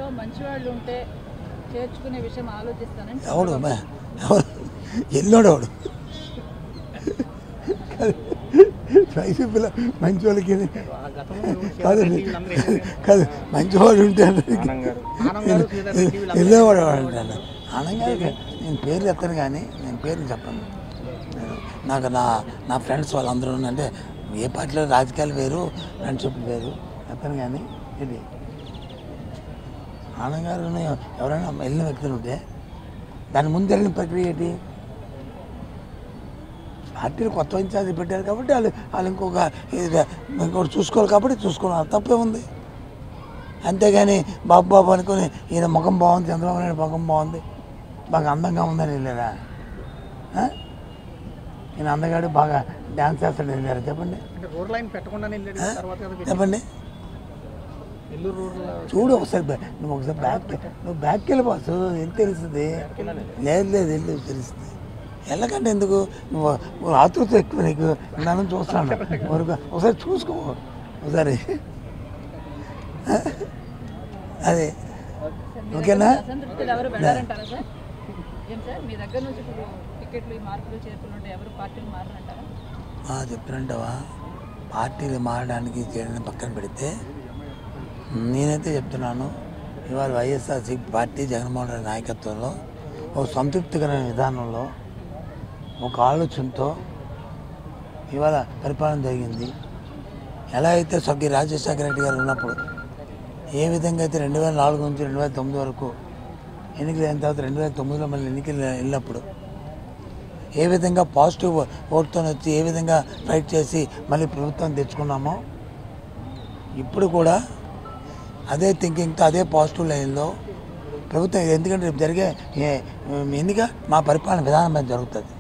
పార్టీలో మంచి వాళ్ళు ఉంటే చేర్చుకునే విషయం ఆలోచిస్తానని ఎవడు ఎల్లోడెవడు వైసీపీలో మంచి వాళ్ళకి కాదు కాదు మంచి వాళ్ళు ఉంటే వెళ్ళేవాడు అంటాను. ఆనంగారికి నేను పేర్లు ఎత్తాను కానీ నేను పేర్లు చెప్పను. నాకు నా ఫ్రెండ్స్ వాళ్ళందరూ అంటే ఏ పార్టీలో రాజకీయాలు వేరు, ఫ్రెండ్షిప్ వేరు ఎత్తాను కానీ ఇది ఆనంగారు ఎవరైనా వెళ్ళిన వ్యక్తులు ఉంటే దాని ముందు వెళ్ళిన ప్రక్రియ ఏంటి? పార్టీలు కొత్త ఇన్ఛార్జ్ పెట్టారు కాబట్టి వాళ్ళు ఇంకోటి చూసుకోవాలి కాబట్టి చూసుకోవాలి, తప్పే ఉంది. అంతేగాని బాబు అనుకుని ఈయన ముఖం బాగుంది, చంద్రబాబు నాయుడు ముఖం బాగుంది, బాగా అందంగా ఉందని వెళ్ళారా? ఈయన అందగాడు బాగా డ్యాన్స్ చేస్తాడు వెళ్ళారా? చెప్పండి చెప్పండి. చూడు ఒకసారి నువ్వు ఒకసారి బ్యాక్కి వెళ్ళి బాసు ఏం తెలుస్తుంది? లేదు వెళ్ళు తెలుస్తుంది. వెళ్ళకంటే ఎందుకు? నువ్వు ఆతృత ఎక్కువ నీకు నన్ను చూస్తాను ఒకసారి చూసుకో ఒకసారి. అదే ఓకేనా? చెప్తున్నంటావా? పార్టీలు మారడానికి చేయడానికి పక్కన పెడితే నేనైతే చెప్తున్నాను, ఇవాళ వైఎస్ఆర్సీ పార్టీ జగన్మోహన్ రెడ్డి నాయకత్వంలో ఒక సంతృప్తికరమైన విధానంలో ఒక ఆలోచనతో ఇవాళ పరిపాలన జరిగింది. ఎలా అయితే స్వర్గీయ రాజశేఖర రెడ్డి గారు ఉన్నప్పుడు ఏ విధంగా అయితే 2004 నుంచి 2009 వరకు ఎన్నికలు అయిన తర్వాత 2009లో మళ్ళీ ఎన్నికలు వెళ్ళినప్పుడు ఏ విధంగా పాజిటివ్ ఓటుతో వచ్చి ఏ విధంగా ఫైట్ చేసి మళ్ళీ ప్రభుత్వం తెచ్చుకున్నామో ఇప్పుడు కూడా అదే థింకింగ్తో అదే పాజిటివ్ లైన్లో ప్రభుత్వం, ఎందుకంటే రేపు జరిగే ఎన్నిక మా పరిపాలన విధానం మీద జరుగుతుంది.